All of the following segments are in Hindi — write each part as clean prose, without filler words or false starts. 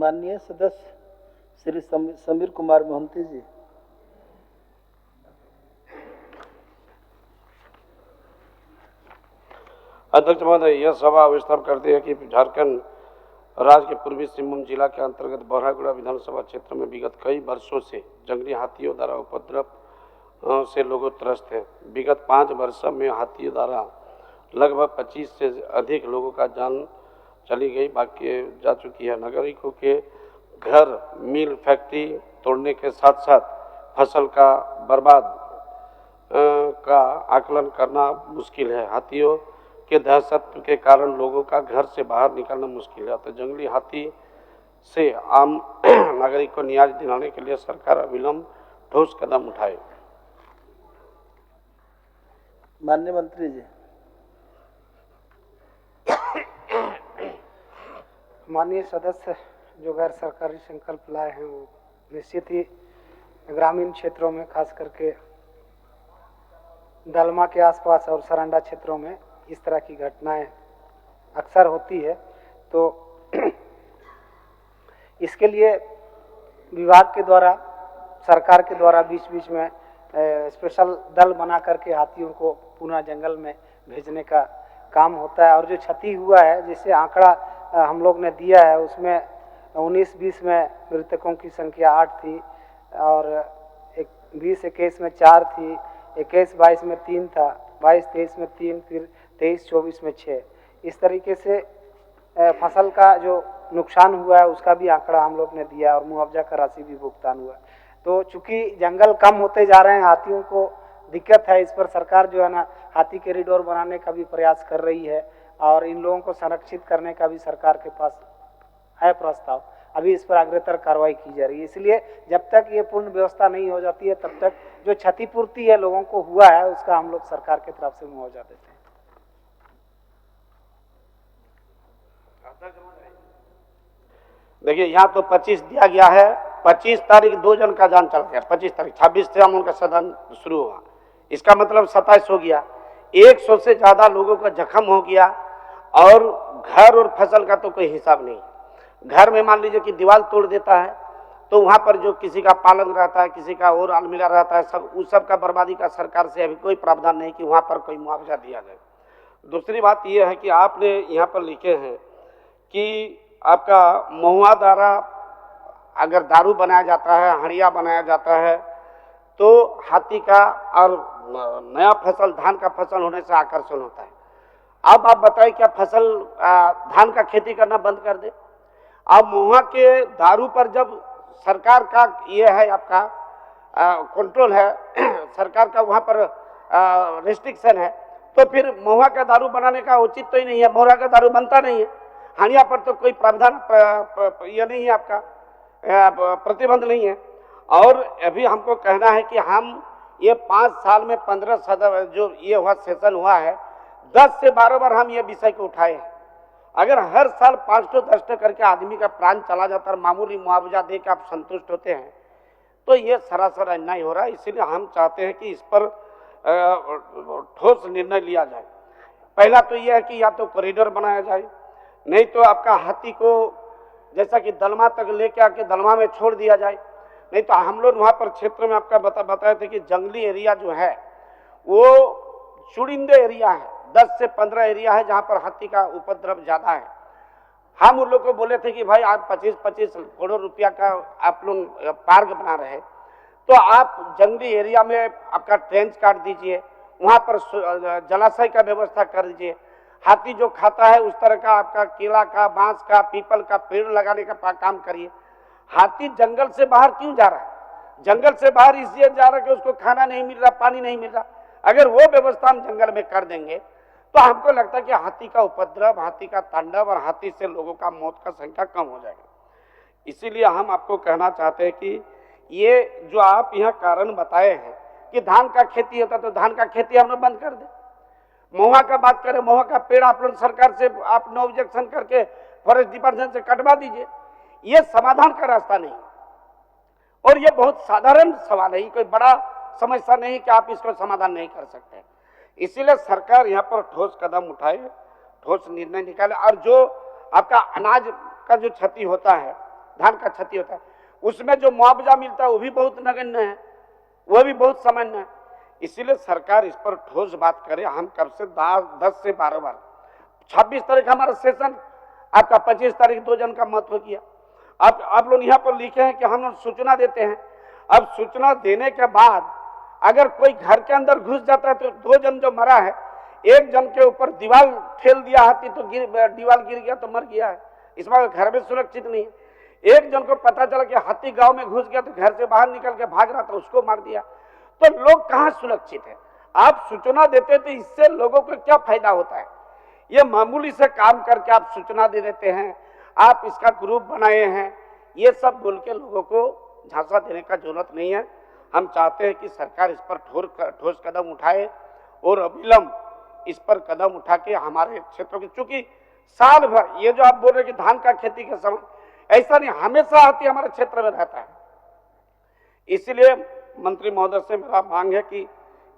माननीय सदस्य श्री समीर कुमार मोहंती जी। अध्यक्ष महोदय, यह सभा आविष्कार करती है कि झारखंड राज्य के पूर्वी सिंहभूम जिला के अंतर्गत बरहागुड़ा विधानसभा क्षेत्र में विगत कई वर्षों से जंगली हाथियों द्वारा उपद्रव से लोग त्रस्त हैं। विगत 5 वर्षों में हाथियों द्वारा लगभग 25 से अधिक लोगों का जान चली गई बाकी जा चुकी है। नागरिकों के घर, मिल, फैक्ट्री तोड़ने के साथ साथ फसल का बर्बाद का आकलन करना मुश्किल है। हाथियों के दहशत के कारण लोगों का घर से बाहर निकलना मुश्किल है। तो जंगली हाथी से आम नागरिक को न्याय दिलाने के लिए सरकार अविलंब ठोस कदम उठाए। माननीय मंत्री जी। माननीय सदस्य जो गैर सरकारी संकल्प लाए हैं वो निश्चित ही ग्रामीण क्षेत्रों में खास करके दलमा के आसपास और सरंडा क्षेत्रों में इस तरह की घटनाएं अक्सर होती है। तो इसके लिए विभाग के द्वारा, सरकार के द्वारा बीच बीच में स्पेशल दल बना करके हाथियों को पुनः जंगल में भेजने का काम होता है। और जो क्षति हुआ है, जैसे आंकड़ा हम लोग ने दिया है, उसमें 19-20 में मृतकों की संख्या 8 थी और 20-21 में 4 थी, 21-22 में 3 था, 22-23 में 3, फिर 23-24 में 6। इस तरीके से फसल का जो नुकसान हुआ है उसका भी आंकड़ा हम लोग ने दिया और मुआवजा का राशि भी भुगतान हुआ। तो चूंकि जंगल कम होते जा रहे हैं, हाथियों को दिक्कत है, इस पर सरकार जो है ना हाथी कॉरिडोर बनाने का भी प्रयास कर रही है और इन लोगों को संरक्षित करने का भी सरकार के पास है प्रस्ताव। अभी इस पर अग्रतर कार्रवाई की जा रही है। इसलिए जब तक ये पूर्ण व्यवस्था नहीं हो जाती है तब तक जो क्षतिपूर्ति है लोगों को हुआ है उसका हम लोग सरकार की तरफ से मुआवजा देते हैं। देखिए, यहाँ तो 25 दिया गया है। 25 तारीख 2 जन का जान चला गया। 25 तारीख 26 से हम उनका सदन शुरू हुआ, इसका मतलब 27 हो गया। 100 से ज्यादा लोगों का जख्म हो गया और घर और फसल का तो कोई हिसाब नहीं। घर में मान लीजिए कि दीवार तोड़ देता है तो वहाँ पर जो किसी का पालन रहता है, किसी का और अलमीरा रहता है, सब उस सब का बर्बादी का सरकार से अभी कोई प्रावधान नहीं कि वहाँ पर कोई मुआवजा दिया जाए। दूसरी बात यह है कि आपने यहाँ पर लिखे हैं कि आपका महुआ द्वारा अगर दारू बनाया जाता है, हड़िया बनाया जाता है तो हाथी का और नया फसल, धान का फसल होने से आकर्षण होता है। अब आप बताइए क्या फसल धान का खेती करना बंद कर दे? अब महुआ के दारू पर जब सरकार का ये है आपका कंट्रोल है, सरकार का वहाँ पर रिस्ट्रिक्शन है, तो फिर महुआ का दारू बनाने का उचित तो ही नहीं है। महुआ का दारू बनता नहीं है। हानिया पर तो कोई प्रावधान ये नहीं है, आपका प्रतिबंध नहीं है। और अभी हमको कहना है कि हम ये 5 साल में 15 सदस्य जो ये हुआ सेशन हुआ है, 10 से 12 बार हम ये विषय को उठाए हैं। अगर हर साल 5-10 करके आदमी का प्राण चला जाता है, मामूली मुआवजा दे के आप संतुष्ट होते हैं, तो ये सरासर अन्याय हो रहा है। इसीलिए हम चाहते हैं कि इस पर ठोस निर्णय लिया जाए। पहला तो यह है कि या तो कॉरिडोर बनाया जाए, नहीं तो आपका हाथी को जैसा कि दलमा तक लेके आके दलमा में छोड़ दिया जाए। नहीं तो हम लोग वहाँ पर क्षेत्र में आपका बताए थे कि जंगली एरिया जो है वो चुनिंदे एरिया है, 10 से 15 एरिया है जहाँ पर हाथी का उपद्रव ज़्यादा है। हम उन लोग को बोले थे कि भाई आप 25-25 करोड़ रुपया का आप लोग पार्क बना रहे, तो आप जंगली एरिया में आपका ट्रेंच काट दीजिए, वहाँ पर जलाशय का व्यवस्था कर दीजिए। हाथी जो खाता है उस तरह का आपका केला का, बांस का, पीपल का पेड़ लगाने का काम करिए। हाथी जंगल से बाहर क्यों जा रहा है? जंगल से बाहर इसलिए जा रहा है कि उसको खाना नहीं मिल रहा, पानी नहीं मिल रहा। अगर वो व्यवस्था हम जंगल में कर देंगे तो हमको लगता है कि हाथी का उपद्रव, हाथी का तांडव और हाथी से लोगों का मौत का संख्या कम हो जाएगा। इसीलिए हम आपको कहना चाहते हैं कि ये जो आप यहाँ कारण बताए हैं कि धान का खेती होता तो धान का खेती हम लोग बंद कर दें। महुआ का बात करें, महुआ का पेड़ आप लोग सरकार से आप नो ऑब्जेक्शन करके फॉरेस्ट डिपार्टमेंट से कटवा दीजिए। ये समाधान का रास्ता नहीं और ये बहुत साधारण सवाल है, कोई बड़ा समस्या नहीं कि आप इसको समाधान नहीं कर सकते। इसीलिए सरकार यहाँ पर ठोस कदम उठाए, ठोस निर्णय निकाले। और जो आपका अनाज का जो क्षति होता है धान का क्षति होता है, उसमें जो मुआवजा मिलता है वो भी बहुत नगण्य है, वह भी बहुत सामान्य है। इसीलिए सरकार इस पर ठोस बात करे। हम कब से 10 से 12 बार, 26 तारीख हमारा सेशन, आपका 25 तारीख 2 जन का मत हो गया। अब आप लोग यहाँ पर लिखे हैं कि हम लोग सूचना देते हैं। अब सूचना देने के बाद अगर कोई घर के अंदर घुस जाता है तो 2 जन जो मरा है, एक जन के ऊपर दीवार ठेल दिया हाथी तो दीवार गिर गया तो मर गया है, इसमें घर में सुरक्षित नहीं है। एक जन को पता चला कि हाथी गांव में घुस गया तो घर से बाहर निकल के भाग रहा था, उसको मार दिया, तो लोग कहाँ सुरक्षित है? आप सूचना देते तो इससे लोगों को क्या फायदा होता है? ये मामूली से काम करके आप सूचना दे देते हैं, आप इसका ग्रुप बनाए हैं, ये सब बोल के लोगों को झांसा देने का जरूरत नहीं है। हम चाहते हैं कि सरकार इस पर ठोस कदम उठाए और अविलंब इस पर कदम उठा के हमारे क्षेत्रों की, चूंकि साल भर ये जो आप बोल रहे हैं कि धान का खेती के समय, ऐसा नहीं, हमेशा हाथी हमारे क्षेत्र में रहता है। इसलिए मंत्री महोदय से मेरा मांग है कि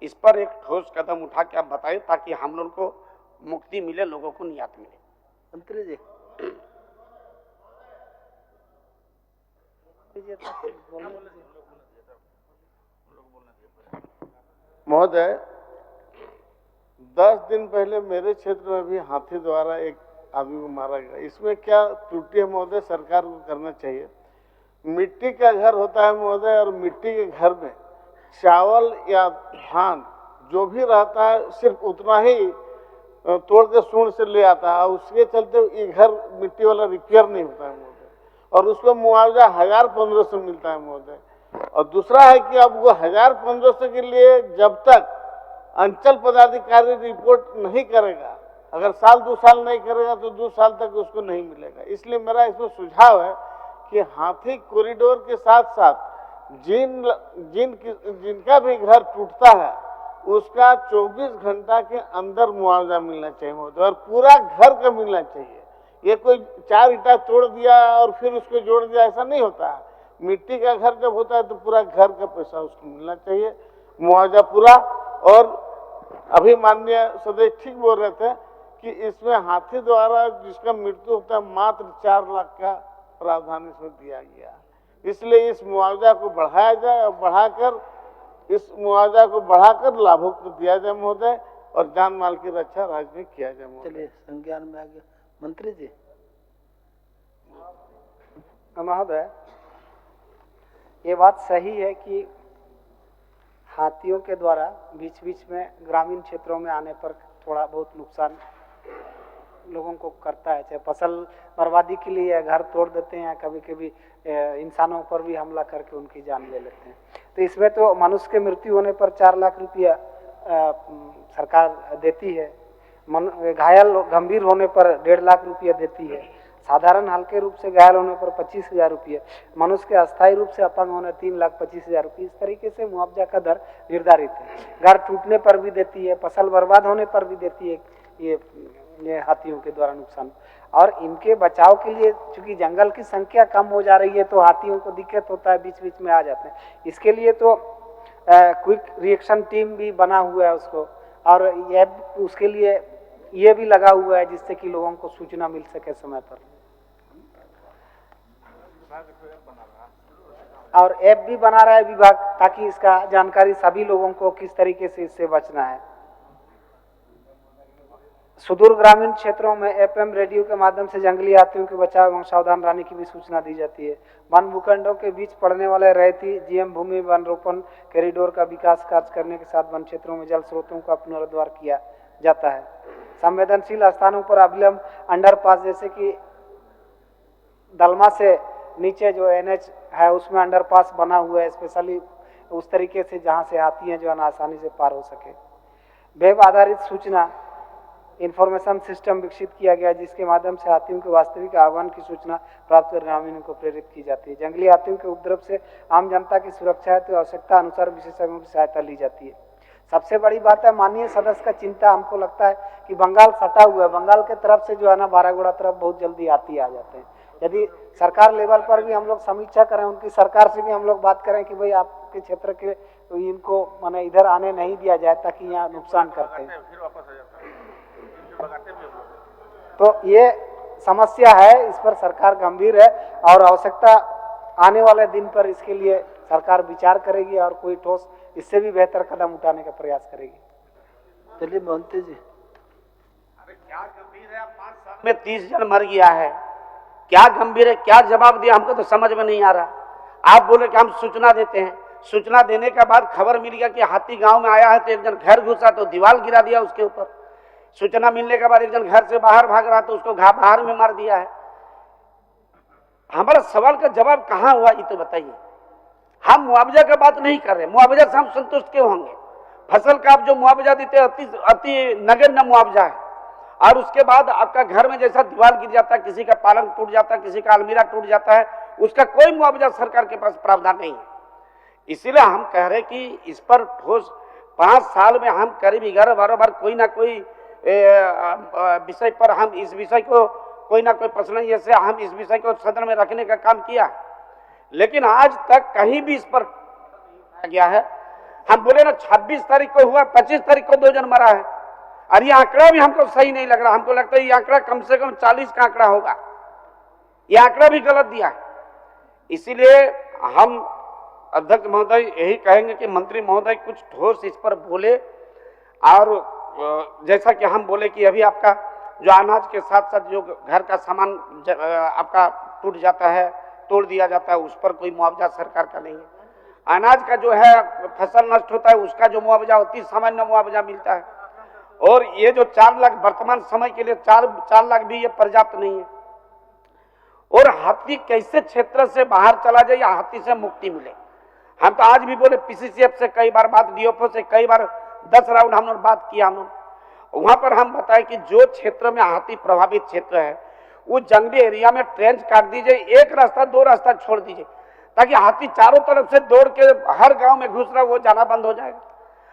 इस पर एक ठोस कदम उठा के आप बताएं ताकि हम लोग को मुक्ति मिले, लोगों को नियात मिले। मंत्री जी महोदय, 10 दिन पहले मेरे क्षेत्र में भी हाथी द्वारा एक आदमी को मारा गया। इसमें क्या त्रुटि है महोदय? सरकार को करना चाहिए। मिट्टी का घर होता है महोदय, और मिट्टी के घर में चावल या धान जो भी रहता है सिर्फ उतना ही तोड़ के सूंड से ले आता है, उसके चलते ये घर मिट्टी वाला रिपेयर नहीं होता है महोदय, और उसको मुआवजा 1000-1500 मिलता है महोदय। और दूसरा है कि अब वो 1000-1500 के लिए जब तक अंचल पदाधिकारी रिपोर्ट नहीं करेगा, अगर साल 2 साल नहीं करेगा तो 2 साल तक उसको नहीं मिलेगा। इसलिए मेरा इसमें सुझाव है कि हाथी कॉरिडोर के साथ साथ जिनका भी घर टूटता है उसका 24 घंटा के अंदर मुआवजा मिलना चाहिए महोदय, और पूरा घर का मिलना चाहिए। ये कोई 4 ईंटा तोड़ दिया और फिर उसको जोड़ दिया, ऐसा नहीं होता है। मिट्टी का घर जब होता है तो पूरा घर का पैसा उसको मिलना चाहिए, मुआवजा पूरा। और अभी माननीय सदस्य ठीक बोल रहे थे कि इसमें हाथी द्वारा जिसका मृत्यु होता है मात्र 4 लाख का प्रावधान इसमें दिया गया। इसलिए इस मुआवजा को बढ़ाया जाए और इस मुआवजा को बढ़ाकर लाभों को दिया जाए महोदय, और जान माल की रक्षा राज्य में किया जाए महोदय। चलिए संज्ञान में आ गया। मंत्री जी महोदय, ये बात सही है कि हाथियों के द्वारा बीच बीच में ग्रामीण क्षेत्रों में आने पर थोड़ा बहुत नुकसान लोगों को करता है, चाहे फसल बर्बादी के लिए घर तोड़ देते हैं, कभी कभी इंसानों पर भी हमला करके उनकी जान ले लेते हैं। तो इसमें तो मनुष्य के मृत्यु होने पर 4 लाख रुपया सरकार देती है, घायल गंभीर होने पर 1.5 लाख रुपया देती है, साधारण हल्के रूप से घायल होने पर 25,000 रुपये, मनुष्य के अस्थायी रूप से अपंग होने 3,25,000 रुपये। इस तरीके से मुआवजा का दर निर्धारित है। घर टूटने पर भी देती है, फसल बर्बाद होने पर भी देती है ये हाथियों के द्वारा नुकसान। और इनके बचाव के लिए चूंकि जंगल की संख्या कम हो जा रही है तो हाथियों को दिक्कत होता है, बीच बीच में आ जाते हैं। इसके लिए तो क्विक रिएक्शन टीम भी बना हुआ है उसको, और उसके लिए ये भी लगा हुआ है जिससे कि लोगों को सूचना मिल सके समय पर। और ऐप भी बना रहा है विभाग ताकि इसका जानकारी सभी लोगों को किस तरीके से इससे बचना है। सुदूर ग्रामीण क्षेत्रों में एफएम रेडियो के माध्यम से जंगली हाथियों के बचाव एवं सावधान रहने की भी सूचना दी जाती है। वन भूखंडों के बीच पड़ने वाले रहती जीएम भूमि वन रोपण कॉरिडोर का विकास कार्य करने के साथ वन क्षेत्रों में जल स्रोतों का पुनरुद्धार किया जाता है। संवेदनशील स्थानों पर अविलंब अंडरपास, जैसे कि दलमा से नीचे जो एनएच है उसमें अंडरपास बना हुआ है स्पेशली उस तरीके से जहां से हाथी हैं जो आसानी से पार हो सके। वेब आधारित सूचना इंफॉर्मेशन सिस्टम विकसित किया गया जिसके माध्यम से हाथियों के वास्तविक आह्वान की सूचना प्राप्त कर ग्रामीणों को प्रेरित की जाती है। जंगली हाथियों के उपद्रव से आम जनता की सुरक्षा है तो आवश्यकता अनुसार विशेषज्ञों की सहायता ली जाती है। सबसे बड़ी बात है माननीय सदस्य का चिंता हमको लगता है कि बंगाल सटा हुआ है, बंगाल के तरफ से जो है ना बारागुड़ा तरफ बहुत जल्दी हाथी आ जाते हैं। यदि सरकार लेवल पर भी हम लोग समीक्षा करें, उनकी सरकार से भी हम लोग बात करें कि भाई आपके क्षेत्र के तो इनको माने इधर आने नहीं दिया जाए ताकि यहाँ नुकसान करते हैं। तो ये समस्या है, इस पर सरकार गंभीर है और आवश्यकता आने वाले दिन पर इसके लिए सरकार विचार करेगी और कोई ठोस इससे भी बेहतर कदम उठाने का प्रयास करेगी। चलिए मोहंती जी। क्या गंभीर है, 5 साल में 30 जन मर गया है, क्या गंभीर है, क्या जवाब दिया हमको तो समझ में नहीं आ रहा। आप बोले कि हम सूचना देते हैं, सूचना देने के बाद खबर मिल गया कि हाथी गांव में आया है, तो एक जन घर घुसा तो दीवार गिरा दिया उसके ऊपर। सूचना मिलने के बाद एक जन घर से बाहर भाग रहा तो उसको बाहर में मार दिया है। हमारा सवाल का जवाब कहाँ हुआ ये तो बताइए। हम मुआवजा की बात नहीं कर रहे, मुआवजा से हम संतुष्ट क्यों होंगे? फसल का आप जो मुआवजा देते हैं अति नगण्य मुआवजा है, और उसके बाद आपका घर में जैसा दीवार गिर जाता है, किसी का पालंग टूट जाता है, किसी का अलमीरा टूट जाता है, उसका कोई मुआवजा सरकार के पास प्रावधान नहीं है। इसीलिए हम कह रहे कि इस पर ठोस 5 साल में हम करीब 11-12 बार कोई ना कोई विषय पर हम इस विषय को कोई ना कोई प्रश्न जैसे हम इस विषय को सदन में रखने का काम किया, लेकिन आज तक कहीं भी इस पर गया है। हम बोले ना 26 तारीख को हुआ, 25 तारीख को 2 जन मरा है, और ये आंकड़ा भी हमको सही नहीं लग रहा। हमको लगता है ये आंकड़ा कम से कम 40 का आंकड़ा होगा, ये आंकड़ा भी गलत दिया है। इसीलिए हम अध्यक्ष महोदय यही कहेंगे कि मंत्री महोदय कुछ ठोस इस पर बोले, और जैसा कि हम बोले कि अभी आपका जो अनाज के साथ साथ जो घर का सामान आपका टूट जाता है, तोड़ दिया जाता है, उस पर कोई मुआवजा सरकार का नहीं है। अनाज का जो है फसल नष्ट होता है उसका जो मुआवजा होती है सामान्य मुआवजा मिलता है, और ये जो 4 लाख वर्तमान समय के लिए 4 लाख भी ये पर्याप्त नहीं है। और हाथी कैसे क्षेत्र से बाहर चला जाए या हाथी से मुक्ति मिले, हम तो आज भी बोले पीसीसीएफ से कई बार बात, डीएफओ से कई बार 10 राउंड हम लोग बात किया। हम वहां पर हम बताए कि जो क्षेत्र में हाथी प्रभावित क्षेत्र है वो जंगली एरिया में ट्रेंच काट दीजिए, 1 रास्ता 2 रास्ता छोड़ दीजिए, ताकि हाथी चारों तरफ से दौड़ के हर गांव में घुस रहा वो जाना बंद हो जाएगा।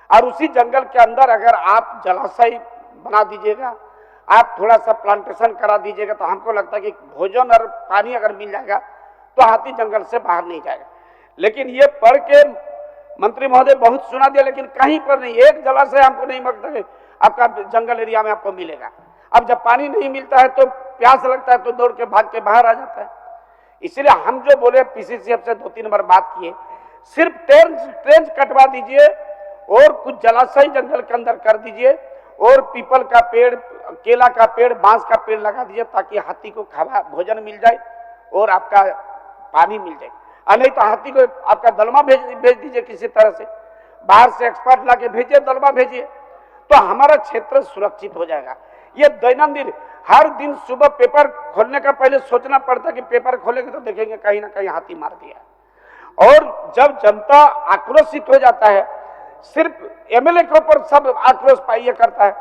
और उसी जंगल के अंदर अगर आप जलाशय बना दीजिएगा, आप थोड़ा सा प्लांटेशन करा दीजिएगा, तो हमको लगता है कि भोजन और पानी अगर मिल जाएगा तो हाथी जंगल से बाहर नहीं जाएगा। लेकिन ये पढ़ के मंत्री महोदय बहुत सुना दिया, लेकिन कहीं पर नहीं, एक जलाशय हमको नहीं लगता कि आपका जंगल एरिया में आपको मिलेगा। अब जब पानी नहीं मिलता है तो प्यास लगता है तो दौड़ के भाग के बाहर आ जाता है। इसलिए हम जो बोले पीसीसीएफ से 2-3 बार बात किए, सिर्फ ट्रेंच कटवा दीजिए और कुछ जलाशय जंगल के अंदर कर दीजिए, और पीपल का पेड़, केला का पेड़, बांस का पेड़ लगा दीजिए, ताकि हाथी को खावा भोजन मिल जाए और आपका पानी मिल जाए। और नहीं तो हाथी को आपका दलमा भेज दीजिए, किसी तरह से बाहर से एक्सपर्ट ला के भेजिए, दलमा भेजिए, तो हमारा क्षेत्र सुरक्षित हो जाएगा। ये दैनंदिन हर दिन सुबह पेपर खोलने का पहले सोचना पड़ता है कि पेपर खोलेंगे तो देखेंगे कहीं ना कहीं हाथी मार दिया। और जब जनता आक्रोशित हो जाता है, सिर्फ एमएलए के ऊपर सब आक्रोश पाइए करता है।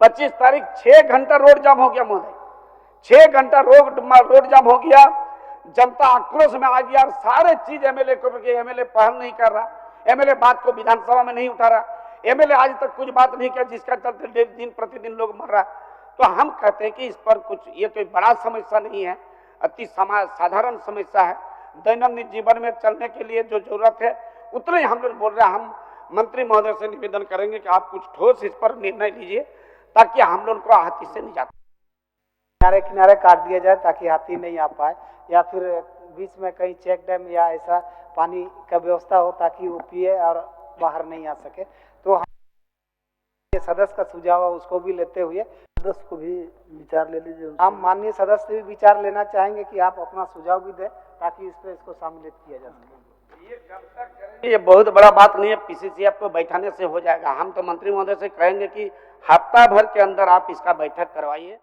25 तारीख 6 घंटा रोड जाम हो गया महोदय, 6 घंटा रोड जाम हो गया, जनता आक्रोश में आ गया, और सारे चीज एमएलए को, एमएलए पहल नहीं कर रहा, एमएलए बात को विधानसभा में नहीं उठा रहा, एमएलए आज तक कुछ बात नहीं किया, जिसका चलते दिन प्रतिदिन लोग मर रहा। तो हम कहते हैं कि इस पर कुछ, ये कोई बड़ा समस्या नहीं है, अति साधारण समस्या है। दैनंदिन जीवन में चलने के लिए जो जरूरत है उतने ही हम लोग बोल रहे हैं। हम मंत्री महोदय से निवेदन करेंगे कि आप कुछ ठोस इस पर निर्णय लीजिए, ताकि हम लोग को हाथी से निजात, किनारे किनारे काट दिया जाए ताकि हाथी नहीं आ पाए, या फिर बीच में कहीं चेक डैम या ऐसा पानी का व्यवस्था हो ताकि वो पिए और बाहर नहीं आ सके। तो हम सदस्य का सुझाव है उसको भी लेते हुए सदस्य को भी विचार ले लीजिए। हम माननीय सदस्य से भी विचार लेना चाहेंगे कि आप अपना सुझाव भी दें ताकि इस पर इसको सम्मिलित किया जा सके। ये बहुत बड़ा बात नहीं है, पीसीसीएफ को बैठाने से हो जाएगा। हम तो मंत्री महोदय से कहेंगे कि हफ्ता भर के अंदर आप इसका बैठक करवाइए।